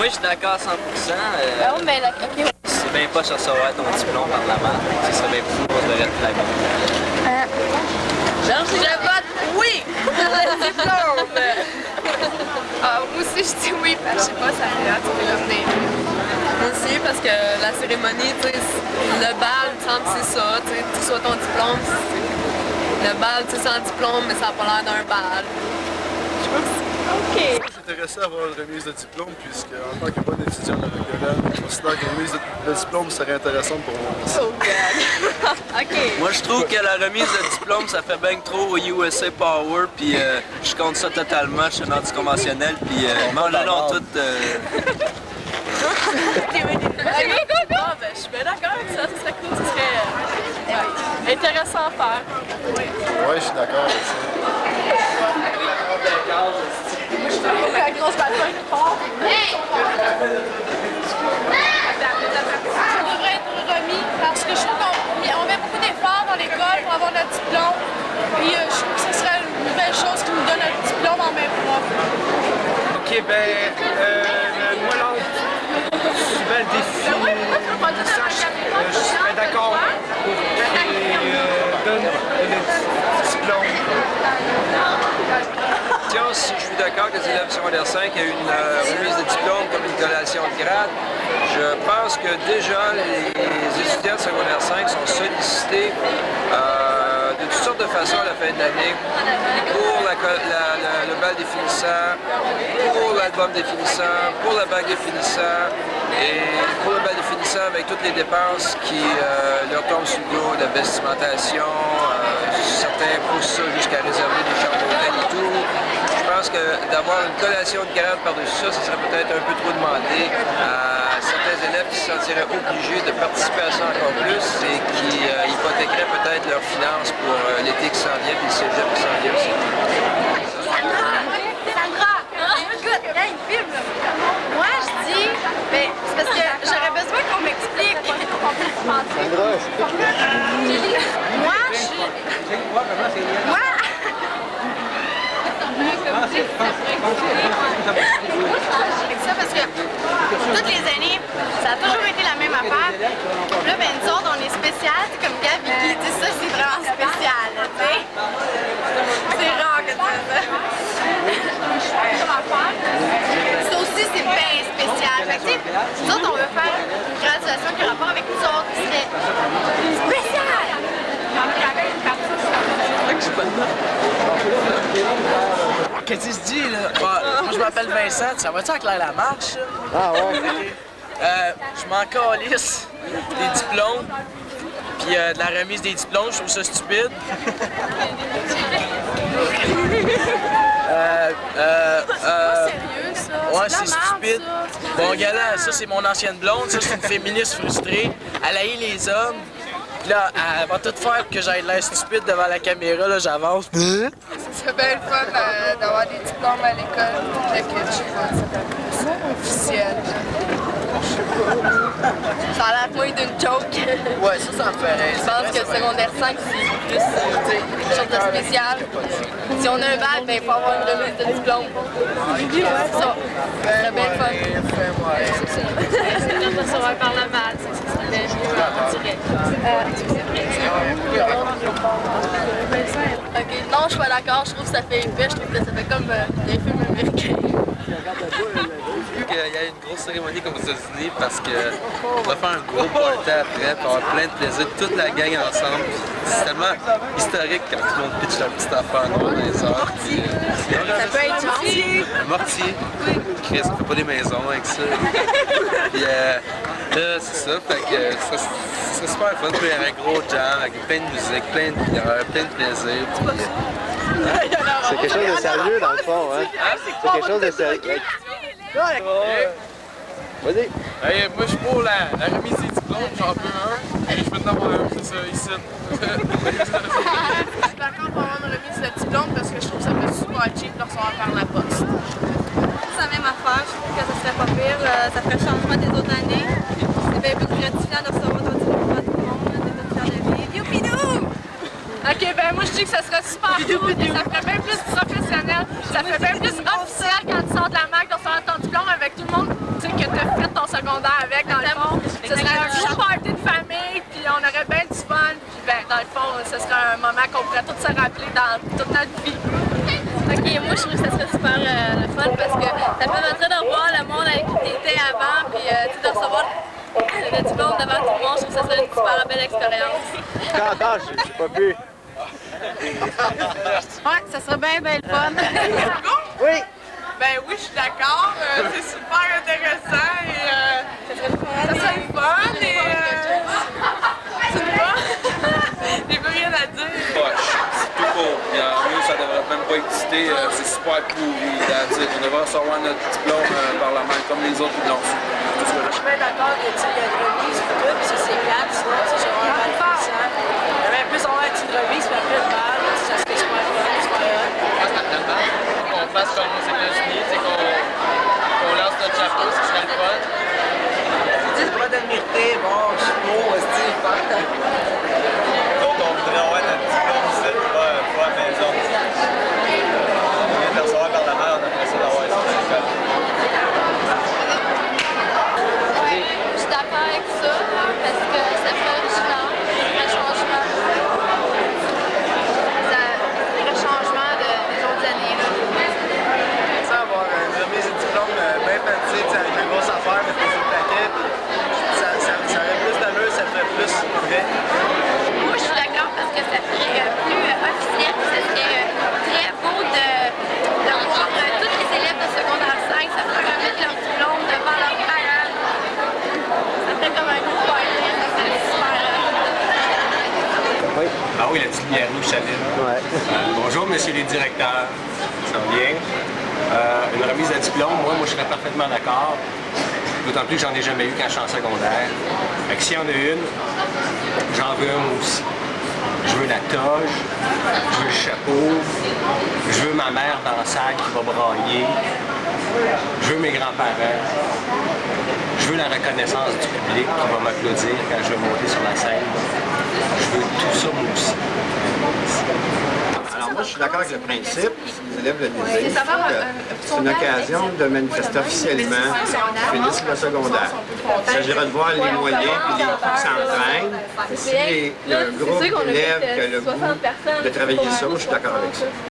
Moi, je suis d'accord à 100%. Oh, mais la okay. C'est bien pas de recevoir ton diplôme par la main. Ce serait bien fou qu'on se verrait de la main. Je vote oui pour le diplôme. Moi aussi, je dis oui, parce que je sais pas, ça fait hâte de l'amener. Moi aussi, parce que la cérémonie, tu sais, le bal, il me semble que c'est ça, tu sais, tu reçois ton diplôme, le bal, tu sais, sans diplôme, mais ça n'a pas l'air d'un bal. Je sais pas si... OK. Je suis intéressé à avoir une remise de diplôme, puisque en tant que bon étudiant de la je considère qu'une remise de diplôme serait intéressante pour moi aussi. Oh God. OK. Moi, je trouve que la remise de diplôme, ça fait bien trop au USA Power, puis je compte ça totalement. Je suis un anticonventionnel, puis mangez-leur tout. Ah, ben, je suis bien d'accord avec ça, ça serait cool, ça serait intéressant à faire. Ouais, je suis d'accord avec ça. La grosse bataille qui part. Ça devrait être remis parce que je trouve qu'on met beaucoup d'efforts dans l'école pour avoir notre diplôme. Puis je trouve que ce serait une nouvelle chose qui nous donne notre diplôme en main propre. Ok, moi là, souvent le défi, je serais d'accord pour qu'il donne le diplôme. Si je suis d'accord que les élèves secondaire 5 aient une remise de diplôme comme une collation de grade, je pense que déjà les étudiants de secondaire 5 sont sollicités de toutes sortes de façons à la fin de l'année pour le bal des finissants, pour l'album des finissants, pour la bague des finissants et pour le bal des finissants avec toutes les dépenses qui leur tombent sur le dos, la vestimentation, certains poussent ça jusqu'à réserver des chambres d'hôtel et tout. Je pense que d'avoir une collation de grade par-dessus ça, ce serait peut-être un peu trop demandé à certains élèves qui se sentiraient obligés de participer à ça encore plus et qui hypothéqueraient peut-être leurs finances pour l'été qui s'en vient et le cégep qui s'en vient aussi. Sandra, écoute, là, il filme. Moi, je dis, ben, c'est parce que j'aurais besoin qu'on m'explique. Sandra, Moi, je suis... Moi... Ça parce que toutes les années, ça a toujours été la même affaire. Là, ben nous autres, on est spécial, c'est comme Gabi qui dit ça, c'est vraiment spécial, tu sais. C'est rare que tu dis ça. Ça aussi, c'est bien spécial. Fait que, tu sais, nous autres, on veut faire une graduation qui a rapport avec nous autres, qui serait spécial. Qu'est-ce que tu dis, là? Moi, je m'appelle Vincent. Ça va-tu avec la marche? Ah ouais? Je m'en calisse des diplômes. Puis de la remise des diplômes, je trouve ça stupide. Sérieux, ça? Ouais, c'est stupide. Bon, gars là, ça, c'est mon ancienne blonde. Ça, c'est une féministe frustrée. Elle haït les hommes. Puis là, elle va tout faire pour que j'aille l'air stupide devant la caméra. Là, j'avance. C'est bien le fun d'avoir des diplômes à l'école, toute l'équipe, je sais pas, c'est un peu officiel. Ça a l'air moins d'une joke. Ouais, ça me ferait. Je pense que secondaire 5, c'est plus quelque chose de spécial. Si on a un bac, ben, il faut avoir une remise de diplôme. C'est ça. C'est bien le fun. C'est de recevoir par la malle. Ça serait mieux, on dirait. Ok, non, je suis pas d'accord. Je trouve que ça fait épais. Je trouve que ça fait comme des films américains. Il y a une grosse cérémonie comme aux États-Unis parce qu'on va faire un gros party après, pour avoir plein de plaisir, toute la gang ensemble. C'est tellement historique quand tout le monde pitch leur petite affaire dans les heures. Ça peut être gentil. Un mortier. Chris, on fait pas des maisons avec ça. Puis là, c'est ça, fait que ça serait super fun. Puis il y aurait un gros jam avec plein de musique, plein de plaisir. C'est quelque chose de sérieux dans le fond, hein? C'est quelque chose de sérieux. Vas-y. Hey, moi, je suis pour la remise des diplômes, j'en veux un. Je peux en avoir un, c'est ça, ici. Je suis d'accord pour avoir une remise de diplôme parce que je trouve que ça peut être super cheap de recevoir par la poste. C'est la même affaire, je trouve que ça serait pas pire, ça ferait changement des autres années. C'est bien plus gratifiant de recevoir ton diplôme à tout le monde, de notre cœur de vie. Youpidou! Ok, ben moi je dis que ça serait super cool, que ça ferait bien plus professionnel, ça ferait bien plus officiel quand tu sors de la MAC de recevoir ton diplôme avec tout le monde, tu sais, dans toute notre vie. Ok, moi je trouve que ça serait super le fun parce que ça permettrait de revoir le monde avec qui t'étais avant, puis de recevoir le diplôme devant tout le monde. Je trouve que ça serait une super belle expérience. Attends, j'ai pas pu. Ouais, ça serait bien le fun. Oui. Ben oui, je suis d'accord. C'est super intéressant et ça serait le fun et c'est le fun. J'ai plus rien à dire. Poche, c'est tout court. Puis en mieux, ça devrait même pas exister. C'est super pourri. On devrait recevoir notre diplôme par la main, comme les autres qui l'ont su. Je suis bien d'accord que il y a une remise et tout, puis ça c'est plate, sinon c'est vraiment mal puissant. Il y avait plus en l'air une remise, puis après le bal, ça serait super fun, super hot. Qu'on fasse comme aux États-Unis, c'est qu'on lance notre chapeau, ce serait le fun. C'est pas d'admirité, bon, je suis beau, Steve, Donc, on voudrait avoir notre diplôme ici, pas à la maison. On vient de le recevoir par la mère, on aimerait ça d'avoir ça à l'école. Je suis d'accord avec ça, parce que ça fait original, un changement. Le changement des autres années. Là. Ça, avoir une remise de diplôme bien fancy, avec une grosse affaire, mettre des paquets, ça aurait plus d'allure, ça ferait plus vrai. Moi, je suis d'accord parce que ça ferait plus officiel. Ça serait très beau de voir tous les élèves de secondaire 5 ça ferait remettre leur diplôme devant leurs parents. Ça ferait comme un gros party, ça serait super. Oui. Ah oui, la petite bière rouge, Chaville. Ouais. Bonjour, messieurs les directeurs. Ça va bien? Une remise de diplôme, moi, je serais parfaitement d'accord. D'autant plus que j'en ai jamais eu quand je suis en secondaire. Fait que s'il y en a une, j'en veux un aussi. Je veux la toge, je veux le chapeau, je veux ma mère dans la salle qui va brailler, je veux mes grands-parents, je veux la reconnaissance du public qui va m'applaudir quand je vais monter sur la scène. Je veux tout ça moi aussi. Alors moi, je suis d'accord avec le principe, si les élèves le désirent, c'est une occasion de manifester officiellement qu'ils finissent le secondaire. Il s'agira de voir les moyens et les qui s'entraînent. Si il y a un groupe d'élèves qui a le goût de travailler ça, moi je suis d'accord avec ça.